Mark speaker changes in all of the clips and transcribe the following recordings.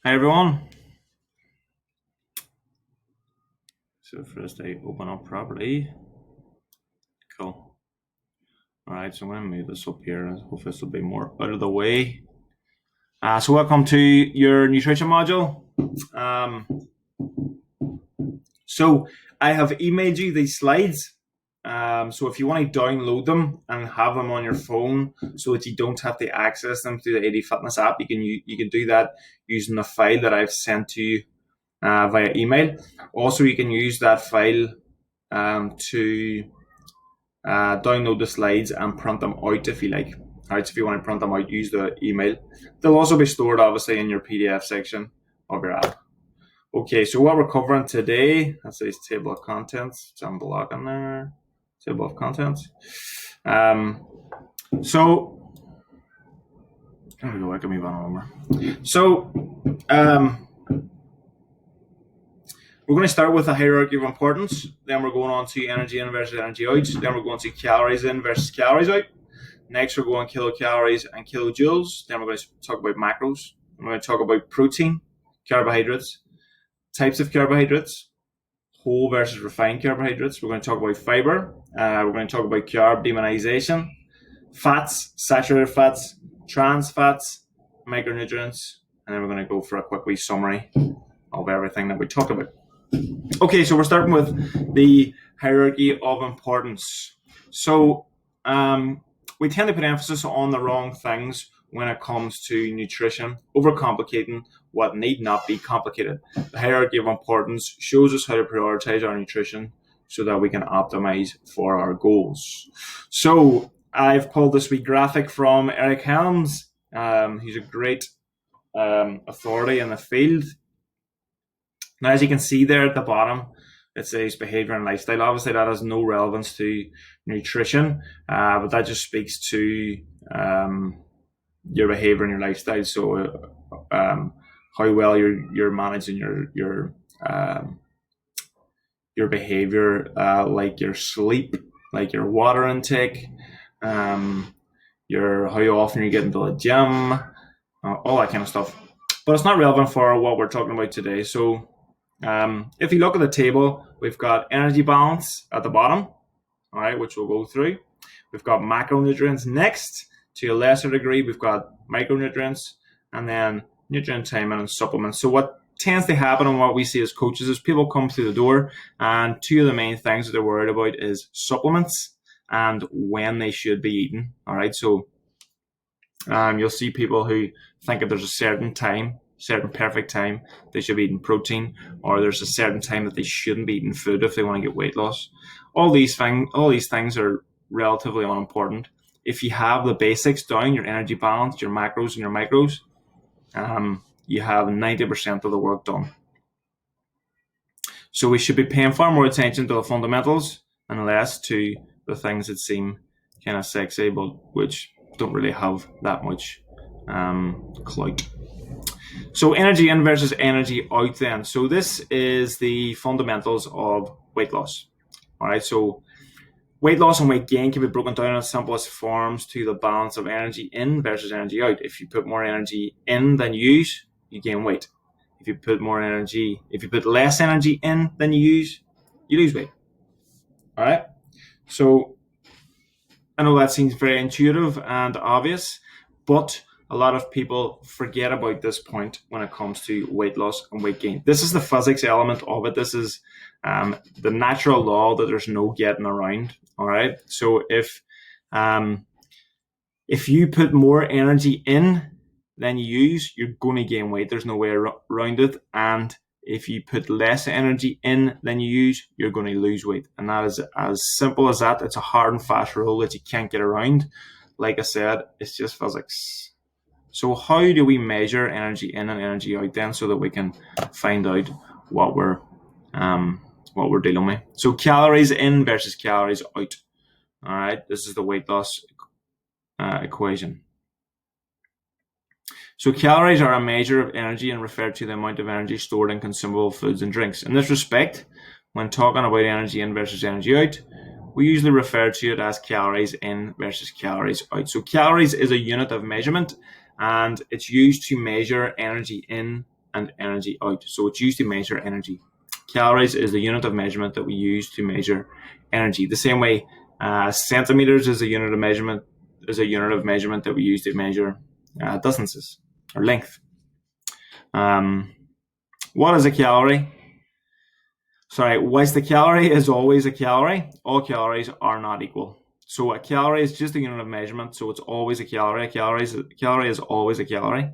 Speaker 1: Hi everyone. So first I open up properly. Cool. Alright, so I'm going to move this up here and hopefully this will be more out of the way. So welcome to your nutrition module. So I have emailed you these slides. So if you want to download them and have them on your phone so that you don't have to access them through the AD Fitness app, you can do that using the file that I've sent to you via email. Also, you can use that file to download the slides and print them out if you like. Alright, so if you want to print them out, use the email. They'll also be stored obviously in your PDF section of your app. Okay, so what we're covering today, that says table of contents. Some block in there. Table of contents. So there we go, I can move on over. So we're going to start with a hierarchy of importance. Then we're going on to energy in versus energy out. Then we're going to calories in versus calories out. Next, we're going kilocalories and kilojoules. Then we're going to talk about macros. We're going to talk about protein, carbohydrates, types of carbohydrates, whole versus refined carbohydrates. We're going to talk about fiber. We're going to talk about carb demonization, fats, saturated fats, trans fats, micronutrients, and then we're going to go for a quick wee summary of everything that we talked about. Okay, so we're starting with the hierarchy of importance. So we tend to put emphasis on the wrong things when it comes to nutrition, overcomplicating what need not be complicated. The hierarchy of importance shows us how to prioritize our nutrition so that we can optimize for our goals. So I've pulled this wee graphic from Eric Helms. He's a great authority in the field. Now, as you can see there at the bottom, it says behavior and lifestyle. Obviously, that has no relevance to nutrition, but that just speaks to your behavior and your lifestyle. So, how well you're managing your behavior, like your sleep, like your water intake, your how often you get into the gym, all that kind of stuff. But it's not relevant for what we're talking about today. So, if you look at the table, we've got energy balance at the bottom, all right, which we'll go through. We've got macronutrients next. To a lesser degree, we've got micronutrients, and then nutrient timing and supplements. So what tends to happen and what we see as coaches is people come through the door, and two of the main things that they're worried about is supplements and when they should be eaten. All right, so you'll see people who think if there's a certain perfect time they should be eating protein, or there's a certain time that they shouldn't be eating food if they want to get weight loss. All these things are relatively unimportant. If you have the basics down, your energy balance, your macros and your micros, you have 90% of the work done. So we should be paying far more attention to the fundamentals and less to the things that seem kind of sexy, but which don't really have that much clout. So energy in versus energy out then. So this is the fundamentals of weight loss. All right, so weight loss and weight gain can be broken down in its simplest forms to the balance of energy in versus energy out. If you put more energy in than you use, you gain weight. If you put less energy in than you use, you lose weight. All right, so I know that seems very intuitive and obvious, but a lot of people forget about this point when it comes to weight loss and weight gain. This is the physics element of it. This is the natural law that there's no getting around. All right. So if you put more energy in than you use, you're going to gain weight. There's no way around it. And if you put less energy in than you use, you're going to lose weight. And that is as simple as that. It's a hard and fast rule that you can't get around. Like I said, it's just physics. So how do we measure energy in and energy out then, so that we can find out what we're dealing with? So calories in versus calories out. All right, this is the weight loss equation. So calories are a measure of energy and refer to the amount of energy stored in consumable foods and drinks. In this respect, when talking about energy in versus energy out, we usually refer to it as calories in versus calories out. So calories is a unit of measurement, and it's used to measure energy in and energy out. So it's used to measure energy. Calories is the unit of measurement that we use to measure energy. The same way centimeters is a unit of measurement that we use to measure distances or length. What is a calorie? Sorry, whilst the calorie is always a calorie, all calories are not equal. So a calorie is just a unit of measurement, so it's always a calorie. A calorie is always a calorie.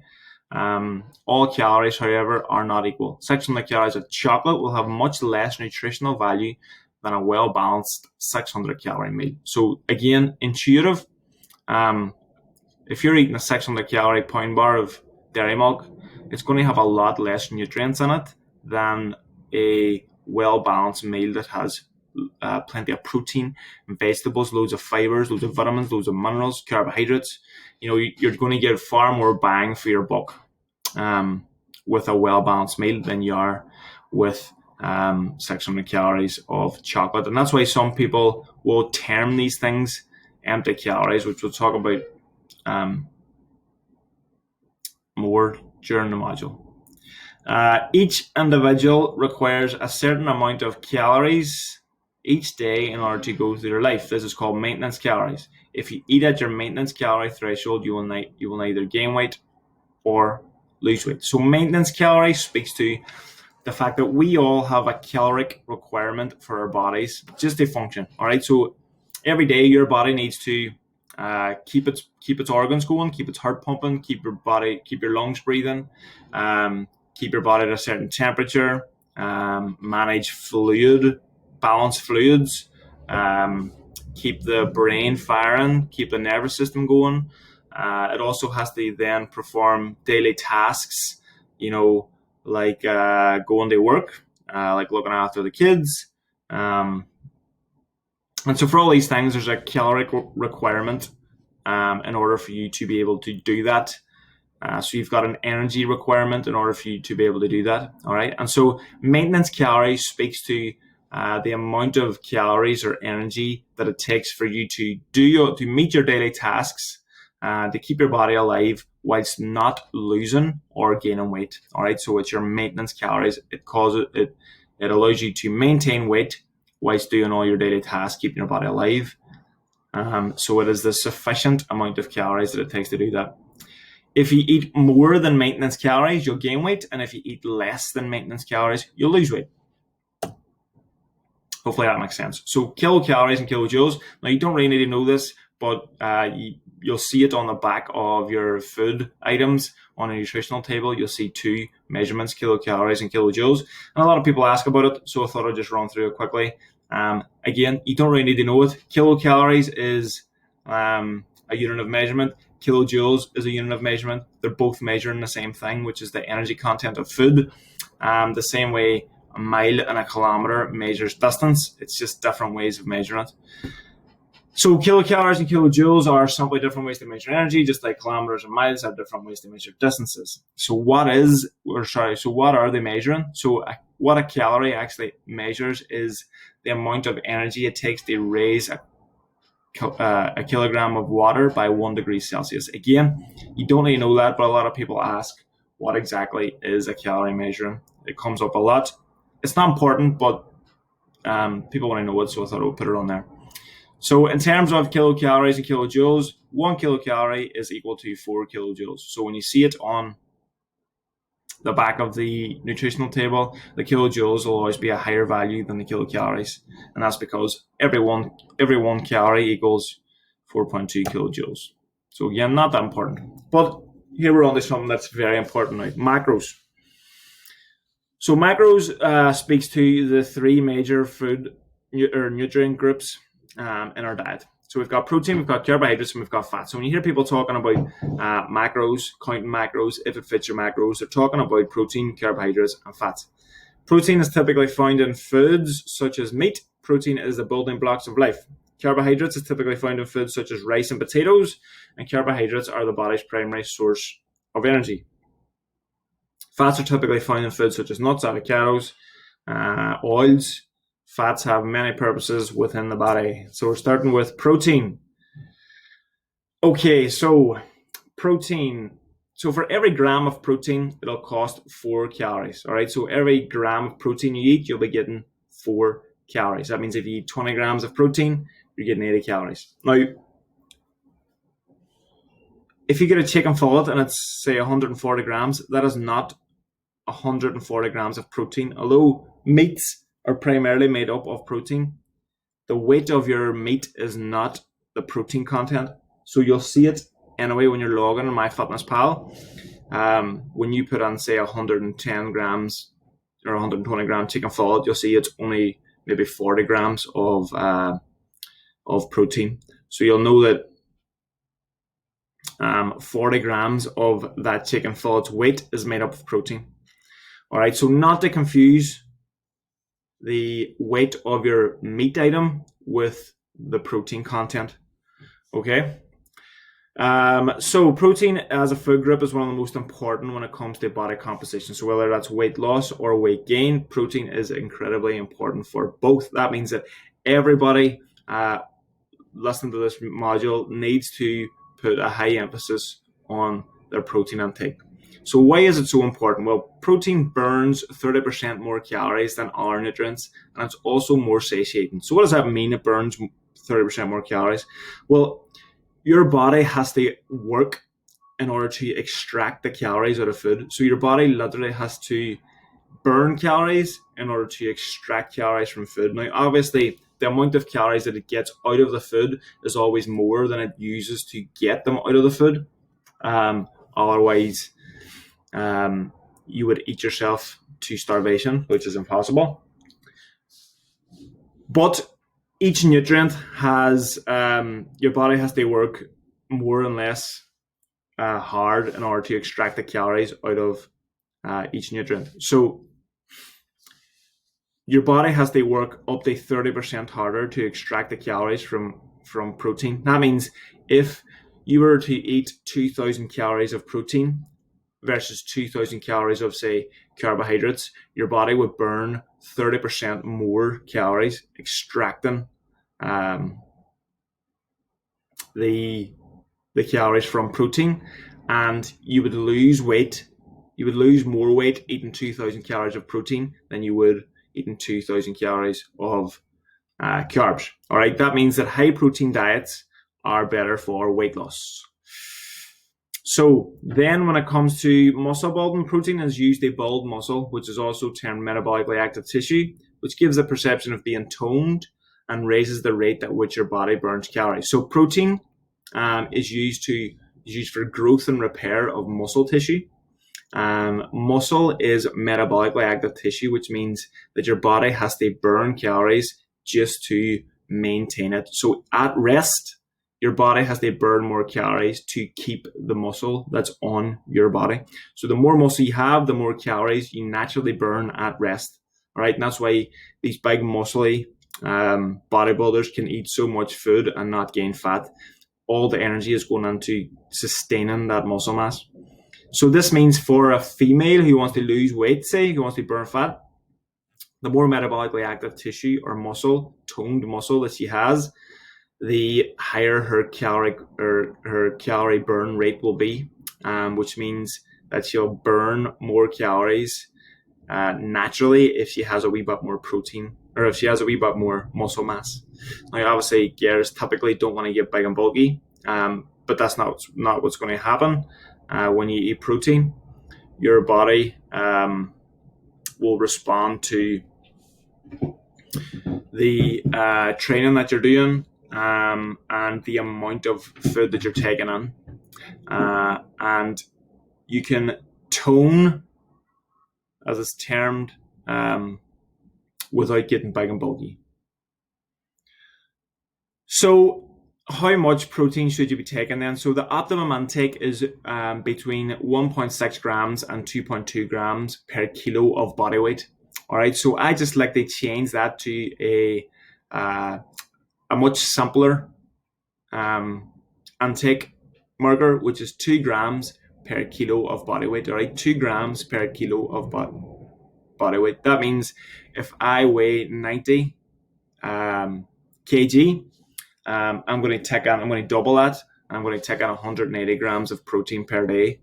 Speaker 1: All calories, however, are not equal. 600 calories of chocolate will have much less nutritional value than a well-balanced 600 calorie meal. So again, intuitive. If you're eating a 600 calorie pound bar of dairy milk, it's going to have a lot less nutrients in it than a well-balanced meal that has plenty of protein, vegetables, loads of fibers, loads of vitamins, loads of minerals, carbohydrates. You're going to get far more bang for your buck with a well-balanced meal than you are with 600 calories of chocolate. And that's why some people will term these things empty calories, which we'll talk about more during the module. Each individual requires a certain amount of calories each day in order to go through their life. This is called maintenance calories. If you eat at your maintenance calorie threshold, you will neither gain weight or lose weight. So maintenance calories speaks to the fact that we all have a caloric requirement for our bodies just to function. All right. So every day your body needs to keep its organs going, keep its heart pumping, keep your lungs breathing, keep your body at a certain temperature, manage balance fluids, keep the brain firing, keep the nervous system going. It also has to then perform daily tasks, like going to work, like looking after the kids. And so for all these things, there's a caloric requirement in order for you to be able to do that. So you've got an energy requirement in order for you to be able to do that. All right. And so maintenance calories speaks to the amount of calories or energy that it takes for you to meet your daily tasks, to keep your body alive whilst not losing or gaining weight. All right. So it's your maintenance calories. It allows you to maintain weight whilst doing all your daily tasks, keeping your body alive. So it is the sufficient amount of calories that it takes to do that. If you eat more than maintenance calories, you'll gain weight. And if you eat less than maintenance calories, you'll lose weight. Hopefully that makes sense. So kilocalories and kilojoules. Now you don't really need to know this, but you'll see it on the back of your food items on a nutritional table. You'll see two measurements, kilocalories and kilojoules. And a lot of people ask about it, so I thought I'd just run through it quickly. Again, you don't really need to know it. Kilocalories is a unit of measurement. Kilojoules is a unit of measurement. They're both measuring the same thing, which is the energy content of food. The same way a mile and a kilometer measures distance. It's just different ways of measuring it. So kilocalories and kilojoules are simply different ways to measure energy, just like kilometers and miles have different ways to measure distances. So what are they measuring? So what a calorie actually measures is the amount of energy it takes to raise a kilogram of water by 1 degree Celsius. Again, you don't really know that, but a lot of people ask, what exactly is a calorie measuring? It comes up a lot. It's not important, but people want to know it, so I thought I would put it on there. So in terms of kilocalories and kilojoules, 1 kilocalorie is equal to 4 kilojoules. So when you see it on the back of the nutritional table, the kilojoules will always be a higher value than the kilocalories. And that's because every one calorie equals 4.2 kilojoules. So again, not that important. But here we're on to something that's very important now, macros. So macros speaks to the three major food or nutrient groups in our diet. So we've got protein, we've got carbohydrates, and we've got fat. So when you hear people talking about macros, counting macros, if it fits your macros, they're talking about protein, carbohydrates, and fats. Protein is typically found in foods such as meat. Protein is the building blocks of life. Carbohydrates is typically found in foods such as rice and potatoes, and carbohydrates are the body's primary source of energy. Fats are typically found in foods such as nuts, avocados, oils. Fats have many purposes within the body. So we're starting with protein. Okay, so protein. So for every gram of protein, it'll cost 4 calories. All right. So every gram of protein you eat, you'll be getting 4 calories. That means if you eat 20 grams of protein, you're getting 80 calories. Now, if you get a chicken fillet and it's say 140 grams, that is not 140 grams of protein. Although meats are primarily made up of protein, the weight of your meat is not the protein content. So you'll see it anyway when you're logging on MyFitnessPal. When you put on say 110 grams or 120 gram chicken fillet, you'll see it's only maybe 40 grams of protein. So you'll know that 40 grams of that chicken fillet's weight is made up of protein. All right, so not to confuse the weight of your meat item with the protein content. Okay. So protein as a food group is one of the most important when it comes to body composition. So whether that's weight loss or weight gain, protein is incredibly important for both. That means that everybody listening to this module needs to put a high emphasis on their protein intake. So why is it so important? Well, protein burns 30% more calories than other nutrients, and it's also more satiating. So what does that mean, it burns 30% more calories? Well, your body has to work in order to extract the calories out of food. So your body literally has to burn calories in order to extract calories from food. Now, obviously, the amount of calories that it gets out of the food is always more than it uses to get them out of the food. Otherwise, you would eat yourself to starvation, which is impossible. But each nutrient has, your body has to work more and less hard in order to extract the calories out of each nutrient. So your body has to work up to 30% harder to extract the calories from protein. That means if you were to eat 2,000 calories of protein versus 2,000 calories of, say, carbohydrates, your body would burn 30% more calories extracting the calories from protein, and you would lose weight. You would lose more weight eating 2,000 calories of protein than you would eating 2,000 calories of carbs. All right, that means that high protein diets are better for weight loss. So then when it comes to muscle building, protein is used to build muscle, which is also termed metabolically active tissue, which gives the perception of being toned and raises the rate at which your body burns calories. So protein is used for growth and repair of muscle tissue. Muscle is metabolically active tissue, which means that your body has to burn calories just to maintain it. So at rest, your body has to burn more calories to keep the muscle that's on your body. So the more muscle you have, the more calories you naturally burn at rest. All right, and that's why these big muscly bodybuilders can eat so much food and not gain fat. All the energy is going into sustaining that muscle mass. So this means for a female who wants to lose weight, say, who wants to burn fat, the more metabolically active tissue or muscle, toned muscle that she has, the higher her calorie burn rate will be, which means that she'll burn more calories naturally if she has a wee bit more protein, or if she has a wee bit more muscle mass. Now, obviously, girls typically don't want to get big and bulky, but that's not what's going to happen. When you eat protein, your body will respond to the training that you're doing and the amount of food that you're taking in. And you can tone, as it's termed, without getting big and bulky. So how much protein should you be taking then? So the optimum intake is between 1.6 grams and 2.2 grams per kilo of body weight. All right, so I just like to change that to a much simpler intake marker, which is 2 grams per kilo of body weight. All right, 2 grams per kilo of body weight. That means if I weigh 90 kg, I'm going to double that. I'm going to take on 180 grams of protein per day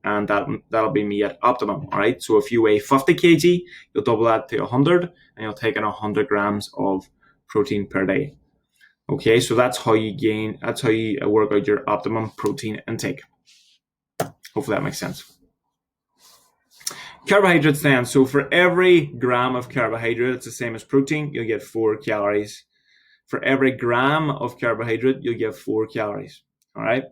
Speaker 1: and that'll be me at optimum. All right. So if you weigh 50 kg, you'll double that to 100, and you'll take in 100 grams of protein per day. Okay, so that's how you work out your optimum protein intake. Hopefully that makes sense. Carbohydrates then. So for every gram of carbohydrate, it's the same as protein, you'll get 4 calories. For every gram of carbohydrate, you'll get 4 calories. All right.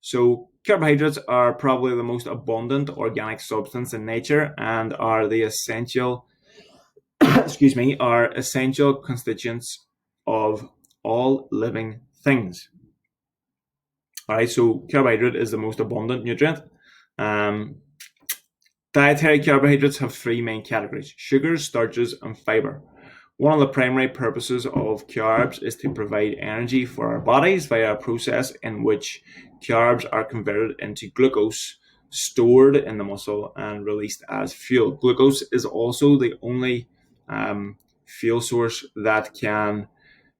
Speaker 1: So carbohydrates are probably the most abundant organic substance in nature and are the essential, are essential constituents of all living things. All right. So carbohydrate is the most abundant nutrient. Dietary carbohydrates have 3 main categories: sugars, starches, and fiber. One of the primary purposes of carbs is to provide energy for our bodies via a process in which carbs are converted into glucose, stored in the muscle, and released as fuel. Glucose is also the only fuel source that can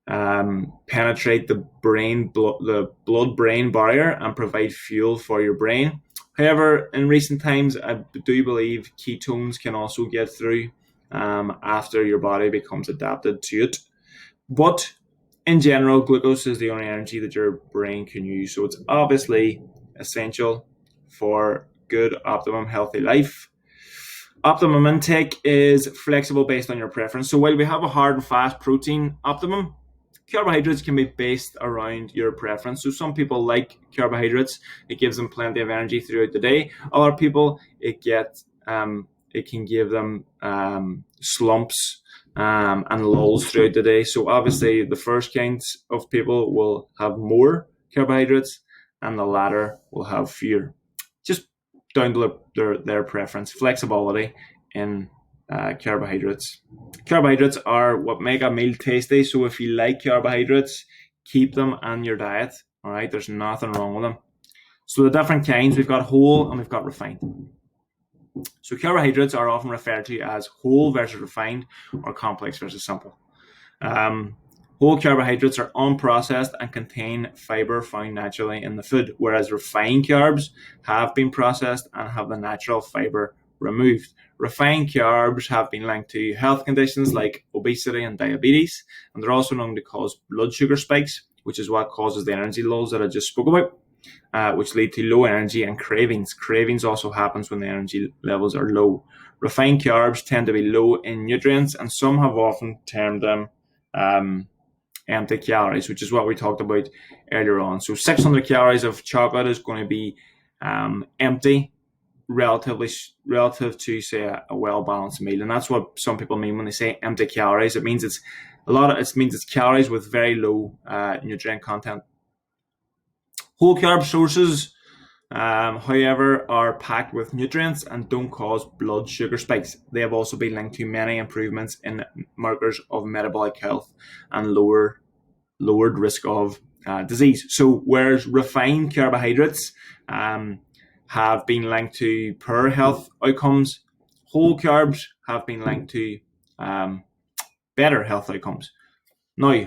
Speaker 1: penetrate the blood-brain barrier and provide fuel for your brain. However, in recent times, I do believe ketones can also get through after your body becomes adapted to it. But in general, glucose is the only energy that your brain can use. So it's obviously essential for good, optimum, healthy life. Optimum intake is flexible based on your preference. So while we have a hard and fast protein optimum, carbohydrates can be based around your preference. So some people like carbohydrates; it gives them plenty of energy throughout the day. Other people, it can give them slumps and lulls throughout the day. So obviously, the first kinds of people will have more carbohydrates, and the latter will have fewer. Just down to their preference, flexibility in carbohydrates. Carbohydrates are what make a meal tasty. So if you like carbohydrates, keep them on your diet. All right, there's nothing wrong with them. So the different kinds, we've got whole and we've got refined. So carbohydrates are often referred to as whole versus refined, or complex versus simple. Whole carbohydrates are unprocessed and contain fiber found naturally in the food, whereas refined carbs have been processed and have the natural fiber removed. Refined carbs have been linked to health conditions like obesity and diabetes, and they're also known to cause blood sugar spikes, which is what causes the energy lulls that I just spoke about, which lead to low energy and cravings. Cravings also happens when the energy levels are low. Refined carbs tend to be low in nutrients, and some have often termed them empty calories, which is what we talked about earlier on. So 600 calories of chocolate is going to be empty relative to, say, a well-balanced meal. And that's what some people mean when they say empty calories. It means it's calories with very low nutrient content. Whole carb sources, however, are packed with nutrients and don't cause blood sugar spikes. They have also been linked to many improvements in markers of metabolic health and lowered risk of disease. So whereas refined carbohydrates have been linked to poor health outcomes, whole carbs have been linked to better health outcomes. Now,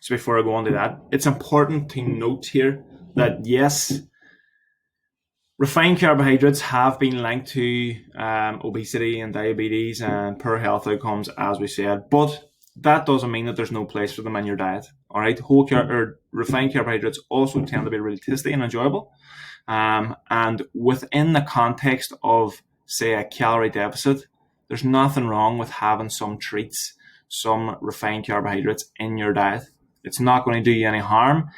Speaker 1: so before I go on to that, it's important to note here that yes, refined carbohydrates have been linked to obesity and diabetes and poor health outcomes, as we said, but that doesn't mean that there's no place for them in your diet. All right, refined carbohydrates also tend to be really tasty and enjoyable, and within the context of, say, a calorie deficit, there's nothing wrong with having some treats, some refined carbohydrates in your diet. It's not going to do you any harm.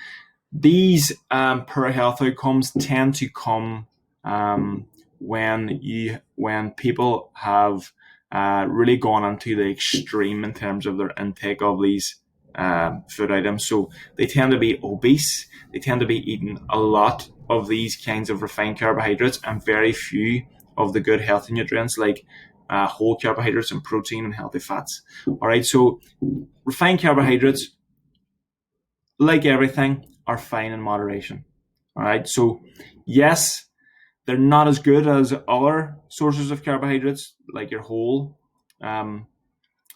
Speaker 1: These poor health outcomes tend to come when people have really gone into the extreme in terms of their intake of these food items. So they tend to be obese. They tend to be eating a lot of these kinds of refined carbohydrates and very few of the good healthy nutrients like whole carbohydrates and protein and healthy fats. All right, so refined carbohydrates, like everything, are fine in moderation. All right, so yes, they're not as good as other sources of carbohydrates, like your whole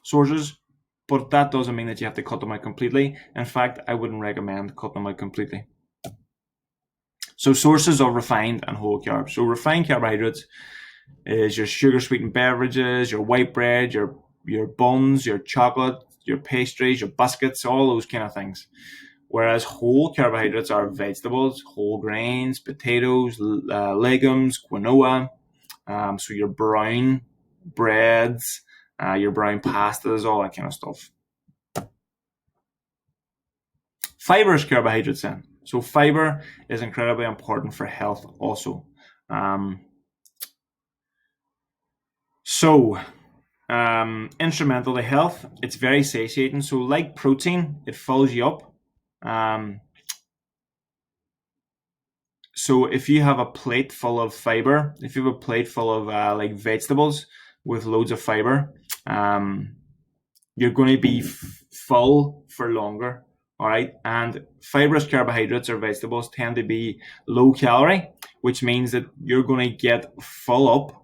Speaker 1: sources, but that doesn't mean that you have to cut them out completely. In fact, I wouldn't recommend cutting them out completely. So sources of refined and whole carbs. So refined carbohydrates is your sugar sweetened beverages, your white bread, your buns, your chocolate, your pastries, your biscuits, all those kind of things. Whereas whole carbohydrates are vegetables, whole grains, potatoes, legumes, quinoa. So your brown breads, your brown pastas, all that kind of stuff. Fiber is carbohydrates then. So fiber is incredibly important for health also. Instrumental to health, it's very satiating. So like protein, it fills you up. So if you have a plate full of fiber, if you have a plate full of like vegetables with loads of fiber, you're going to be full for longer. All right. And fibrous carbohydrates or vegetables tend to be low calorie, which means that you're going to get full up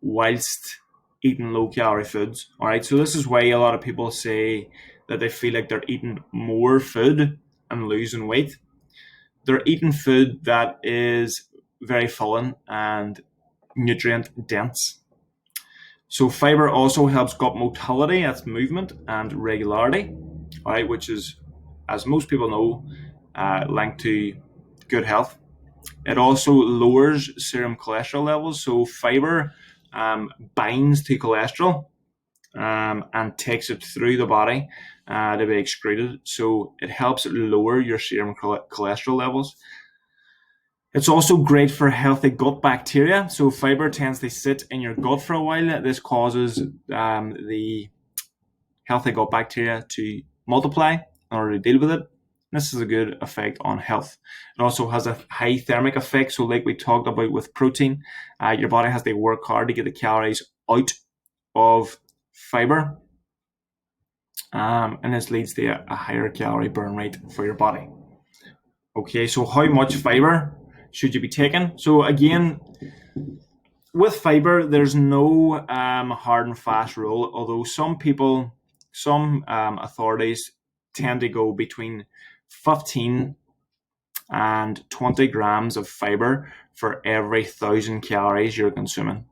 Speaker 1: whilst eating low calorie foods. All right. So this is why a lot of people say that they feel like they're eating more food and losing weight. They're eating food that is very filling and nutrient dense. So fiber also helps gut motility, that's movement, and regularity, all right, which is, as most people know, linked to good health. It also lowers serum cholesterol levels. So fiber binds to cholesterol and takes it through the body to be excreted. So it helps lower your serum cholesterol levels. It's also great for healthy gut bacteria. So fiber tends to sit in your gut for a while. This causes the healthy gut bacteria to multiply in order to deal with it. This is a good effect on health. It also has a high thermic effect. So like we talked about with protein, your body has to work hard to get the calories out of fiber. And this leads to a higher calorie burn rate for your body. Okay, so how much fiber should you be taking? So again, with fiber, there's no hard and fast rule, although some authorities tend to go between 15 and 20 grams of fiber for every 1,000 calories you're consuming.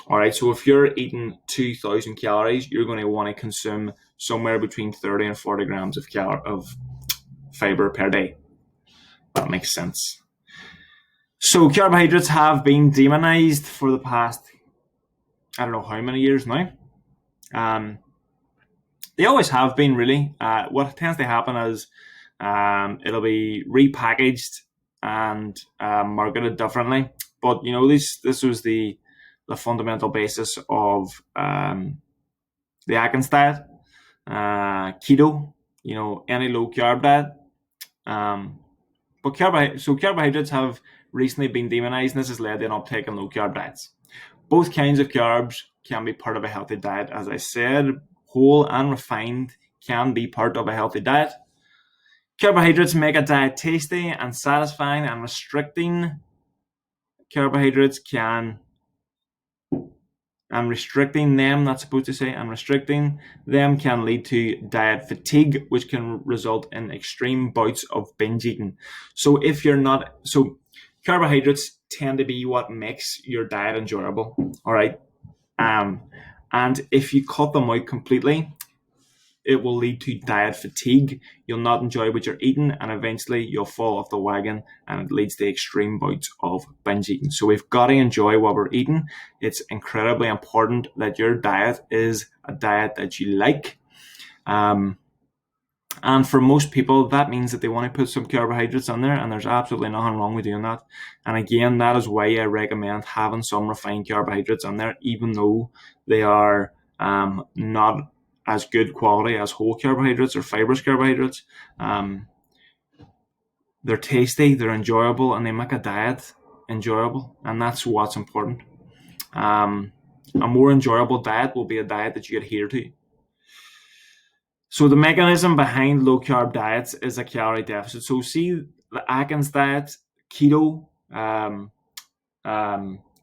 Speaker 1: All right, so if you're eating 2,000 calories, you're going to want to consume somewhere between 30 and 40 grams of fiber per day. That makes sense. So carbohydrates have been demonized for the past, I don't know how many years now. They always have been, really. What tends to happen is it'll be repackaged and marketed differently. But you know, this was the fundamental basis of the Atkins diet, keto. You know, any low carb diet. But carbohydrates have recently been demonized, and this has led to an uptake in low carb diets. Both kinds of carbs can be part of a healthy diet. As I said, whole and refined can be part of a healthy diet. Carbohydrates make a diet tasty and satisfying, and restricting carbohydrates restricting them can lead to diet fatigue, which can result in extreme bouts of binge eating. So carbohydrates tend to be what makes your diet enjoyable. All right. And if you cut them out completely, it will lead to diet fatigue. You'll not enjoy what you're eating, and eventually you'll fall off the wagon, and it leads to extreme bouts of binge eating. So we've got to enjoy what we're eating. It's incredibly important that your diet is a diet that you like. And for most people, that means that they want to put some carbohydrates in there, and there's absolutely nothing wrong with doing that. And again, that is why I recommend having some refined carbohydrates in there, even though they are not as good quality as whole carbohydrates or fibrous carbohydrates. They're tasty, they're enjoyable, and they make a diet enjoyable, and that's what's important. A more enjoyable diet will be a diet that you adhere to. So the mechanism behind low carb diets is a calorie deficit. So see the Atkins diet, keto, carb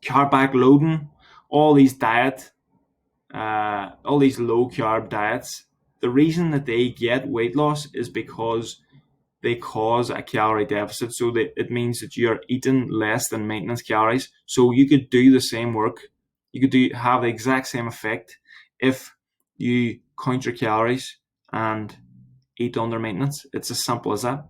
Speaker 1: backloading, all these low carb diets. The reason that they get weight loss is because they cause a calorie deficit. So it means that you're eating less than maintenance calories. So you could do the same work. You could have the exact same effect if you count your calories and eat under maintenance. It's as simple as that.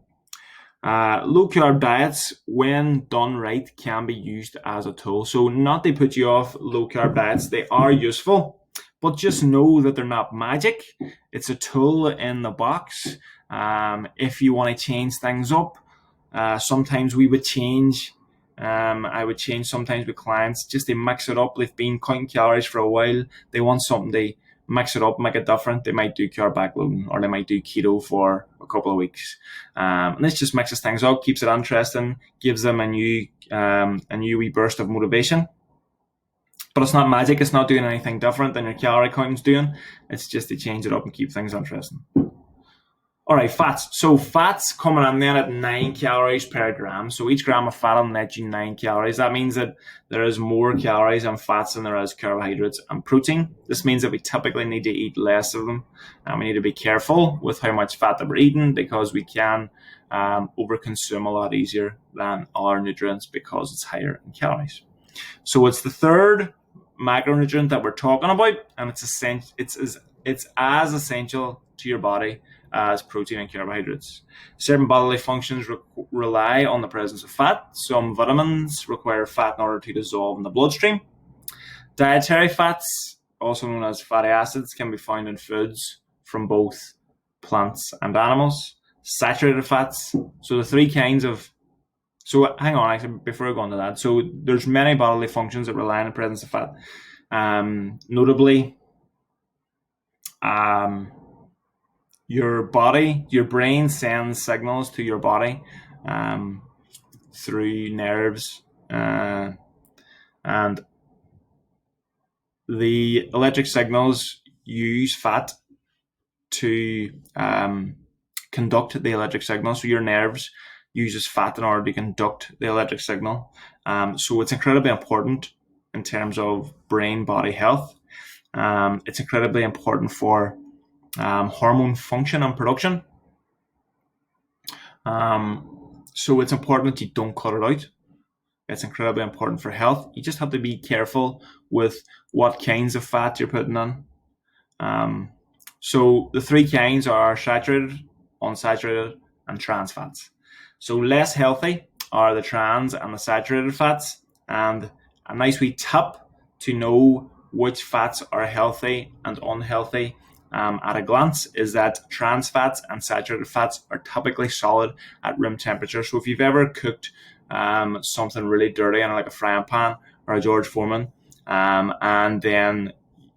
Speaker 1: Low carb diets, when done right, can be used as a tool. So not to put you off low carb diets, they are useful, but just know that they're not magic. It's a tool in the box. If you want to change things up, sometimes we would change. I would change sometimes with clients just to mix it up. They've been counting calories for a while. They want something to mix it up, make it different. They might do carb backloading, or they might do keto for a couple of weeks. And this just mixes things up, keeps it interesting, gives them a new wee burst of motivation. But it's not magic. It's not doing anything different than your calorie counting's doing. It's just to change it up and keep things interesting. All right, fats. So fats coming in then at 9 calories per gram. So each gram of fat will net you 9 calories. That means that there is more calories and fats than there is carbohydrates and protein. This means that we typically need to eat less of them. And we need to be careful with how much fat that we're eating, because we can overconsume a lot easier than other nutrients because it's higher in calories. So it's the third macronutrient that we're talking about, and it's as essential to your body as protein and carbohydrates. Certain bodily functions rely on the presence of fat. Some vitamins require fat in order to dissolve in the bloodstream. Dietary fats, also known as fatty acids, can be found in foods from both plants and animals. Saturated fats, so the three kinds of... So hang on, actually, before I go on to that. So there's many bodily functions that rely on the presence of fat. Notably, your brain sends signals to your body through nerves, and the electric signals use fat to conduct the electric signal. So your nerves uses fat in order to conduct the electric signal. So it's incredibly important in terms of brain-body health. It's incredibly important for hormone function and production. So it's important that you don't cut it out. It's incredibly important for health. You just have to be careful with what kinds of fat you're putting in. So the three kinds are saturated, unsaturated, and trans fats. So less healthy are the trans and the saturated fats. And a nice wee tip to know which fats are healthy and unhealthy at a glance is that trans fats and saturated fats are typically solid at room temperature. So if you've ever cooked something really dirty in like a frying pan or a George Foreman, and then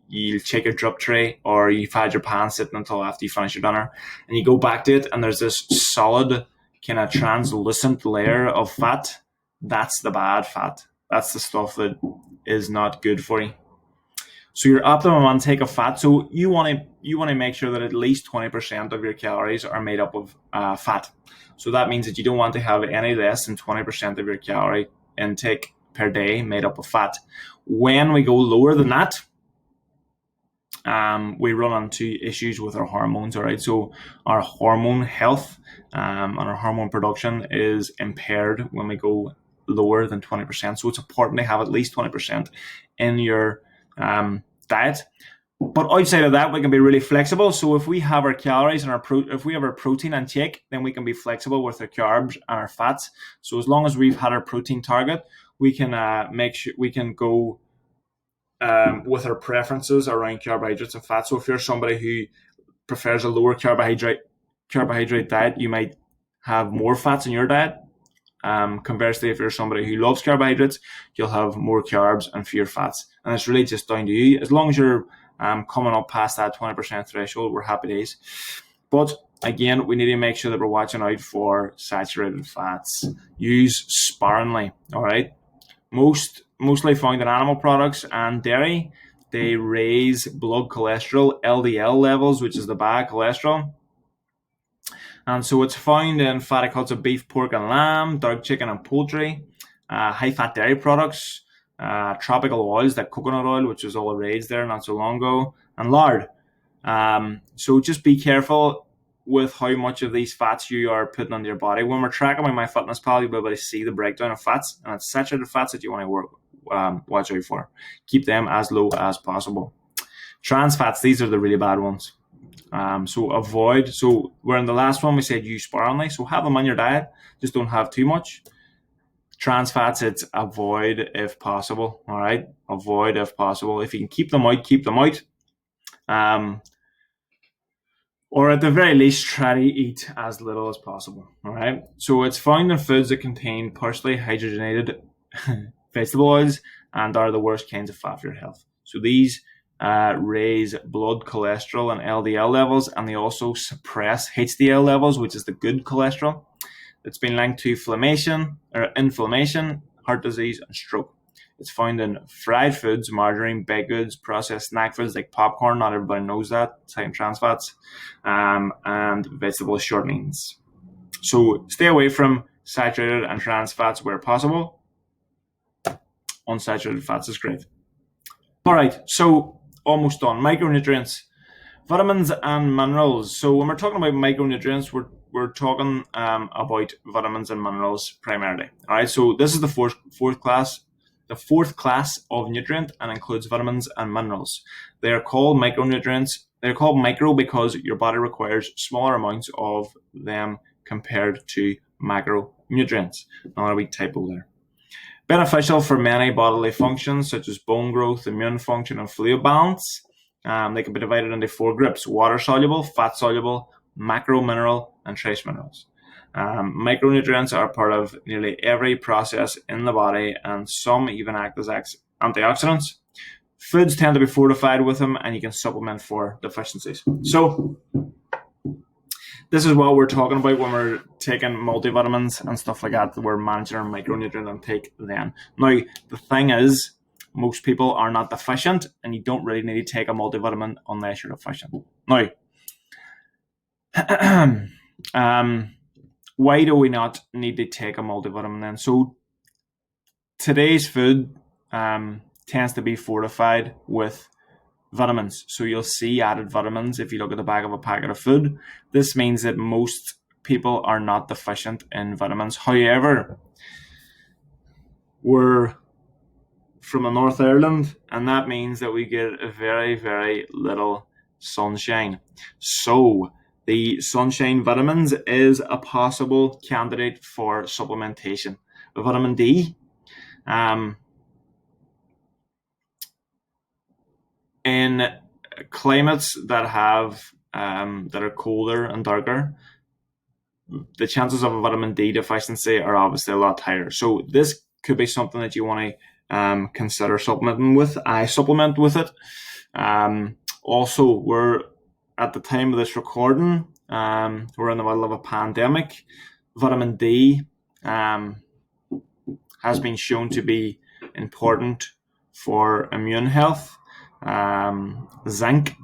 Speaker 1: you check your drip tray, or you've had your pan sitting until after you finish your dinner, and you go back to it and there's this solid kind of translucent layer of fat, that's the bad fat. That's the stuff that is not good for you. So your optimum intake of fat, so you want to make sure that at least 20% of your calories are made up of fat. So that means that you don't want to have any less than 20% of your calorie intake per day made up of fat. When we go lower than that, we run into issues with our hormones. All right, so our hormone health and our hormone production is impaired when we go lower than 20%. So it's important to have at least 20% in your diet. But outside of that, we can be really flexible. So if we have our calories and if we have our protein intake, then we can be flexible with our carbs and our fats. So as long as we've had our protein target, we can make sure we can go with our preferences around carbohydrates and fats. So if you're somebody who prefers a lower carbohydrate diet, you might have more fats in your diet. Conversely, if you're somebody who loves carbohydrates, you'll have more carbs and fewer fats. And it's really just down to you. As long as you're coming up past that 20% threshold, we're happy days. But again, we need to make sure that we're watching out for saturated fats. Use sparingly, all right? Mostly found in animal products and dairy. They raise blood cholesterol, LDL levels, which is the bad cholesterol. And so it's found in fatty cuts of beef, pork, and lamb, dark chicken, and poultry, high-fat dairy products, tropical oils like coconut oil, which was all the rage there not so long ago, and lard. So just be careful with how much of these fats you are putting into your body. When we're tracking with MyFitnessPal, you'll be able to see the breakdown of fats, and it's saturated fats that you want to watch out for. Keep them as low as possible. Trans fats, these are the really bad ones. So avoid. So we're in the last one, we said use sparingly. So have them on your diet, just don't have too much. Trans fats, it's avoid if possible. All right, avoid if possible. If you can keep them out, keep them out. Or at the very least, try to eat as little as possible. All right. So it's found in foods that contain partially hydrogenated vegetable oils and are the worst kinds of fat for your health. So these raise blood cholesterol and LDL levels, and they also suppress HDL levels, which is the good cholesterol. It's been linked to inflammation, heart disease, and stroke. It's found in fried foods, margarine, baked goods, processed snack foods like popcorn. Not everybody knows that. It's high in trans fats, and vegetable shortenings. So stay away from saturated and trans fats where possible. Unsaturated fats is great. All right, so almost done. Micronutrients, vitamins and minerals. So when we're talking about micronutrients, we're talking about vitamins and minerals primarily. All right, so this is the fourth class of nutrient and includes vitamins and minerals. They are called micronutrients. They're called micro because your body requires smaller amounts of them compared to macronutrients. Not a wee typo there. Beneficial for many bodily functions such as bone growth, immune function, and fluid balance. They can be divided into 4 groups: water soluble, fat soluble, macro mineral, and trace minerals. Micronutrients are part of nearly every process in the body, and some even act as antioxidants. Foods tend to be fortified with them, and you can supplement for deficiencies. So this is what we're talking about when we're taking multivitamins and stuff like that. We're managing our micronutrient intake then. Now, the thing is, most people are not deficient, and you don't really need to take a multivitamin unless you're deficient. Now, why do we not need to take a multivitamin then? So today's food tends to be fortified with vitamins. So you'll see added vitamins if you look at the back of a packet of food. This means that most people are not deficient in vitamins. However, we're from the North Ireland, and that means that we get very, very little sunshine. So the sunshine vitamins is a possible candidate for supplementation. Vitamin D, in climates that are colder and darker, the chances of a vitamin D deficiency are obviously a lot higher. So this could be something that you want to consider supplementing with. I supplement with it. Also, we're at the time of this recording, we're in the middle of a pandemic. Vitamin D has been shown to be important for immune health. Zinc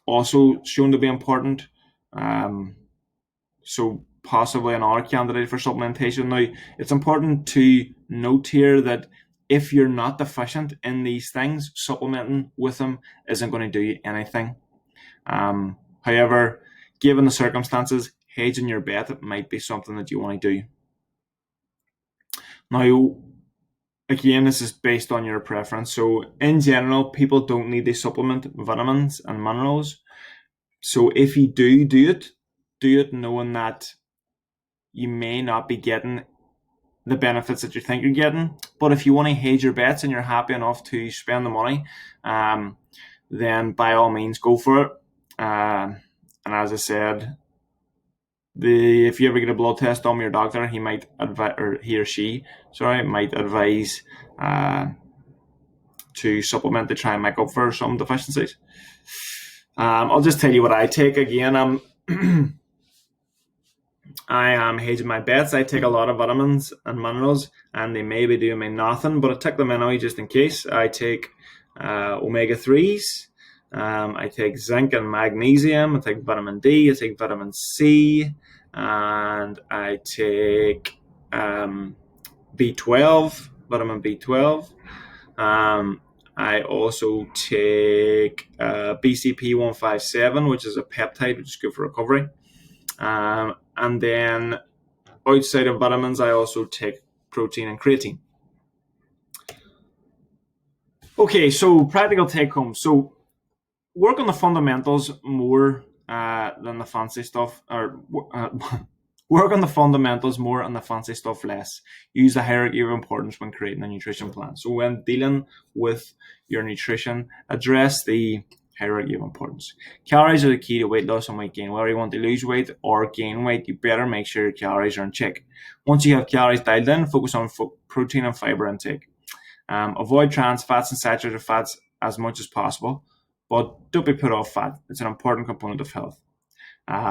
Speaker 1: also shown to be important. So possibly another candidate for supplementation. Now, it's important to note here that if you're not deficient in these things, supplementing with them isn't going to do you anything. However, given the circumstances, hedging your bet might be something that you want to do. Now, again, this is based on your preference. So in general, people don't need to supplement vitamins and minerals. So if you do it knowing that you may not be getting the benefits that you think you're getting. But if you want to hedge your bets and you're happy enough to spend the money, then by all means go for it. And as I said, if you ever get a blood test done with your doctor, he might advise, or he or she, might advise to supplement to try and make up for some deficiencies. I'll just tell you what I take again. I am hedging my bets. I take a lot of vitamins and minerals, and they may be doing me nothing, but I take them anyway just in case. I take omega-3s. I take zinc and magnesium. I take vitamin D. I take vitamin C. And I take B12, vitamin B12. I also take BCP 157, which is a peptide, which is good for recovery. And then outside of vitamins, I also take protein and creatine. Okay, so practical take home. So work on the fundamentals more than the fancy stuff, or work on the fundamentals more and the fancy stuff less. Use the hierarchy of importance when creating a nutrition plan. So when dealing with your nutrition, address the hierarchy of importance. Calories are the key to weight loss and weight gain. Whether you want to lose weight or gain weight, you better make sure your calories are in check. Once you have calories dialed in, focus on protein and fiber intake. Avoid trans fats and saturated fats as much as possible, but don't be put off fat. It's an important component of health.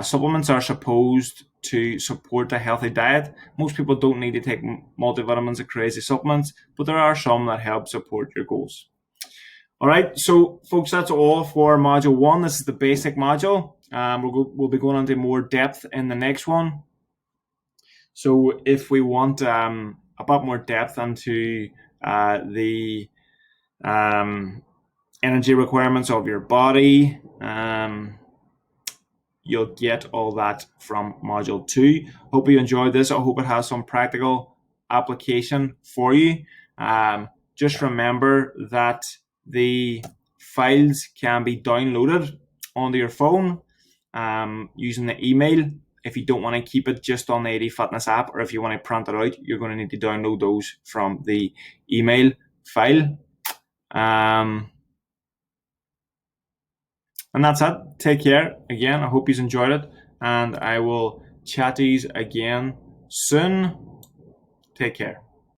Speaker 1: Supplements are supposed to support a healthy diet. Most people don't need to take multivitamins or crazy supplements, but there are some that help support your goals. All right, so folks, that's all for module 1. This is the basic module. We'll be going into more depth in the next one. So if we want a bit more depth into the energy requirements of your body, you'll get all that from module 2. Hope you enjoyed this. I hope it has some practical application for you. Just remember that the files can be downloaded onto your phone using the email. If you don't want to keep it just on the AD Fitness app, or if you want to print it out, you're going to need to download those from the email file. And that's it. Take care. Again, I hope you enjoyed it, and I will chat to you again soon. Take care.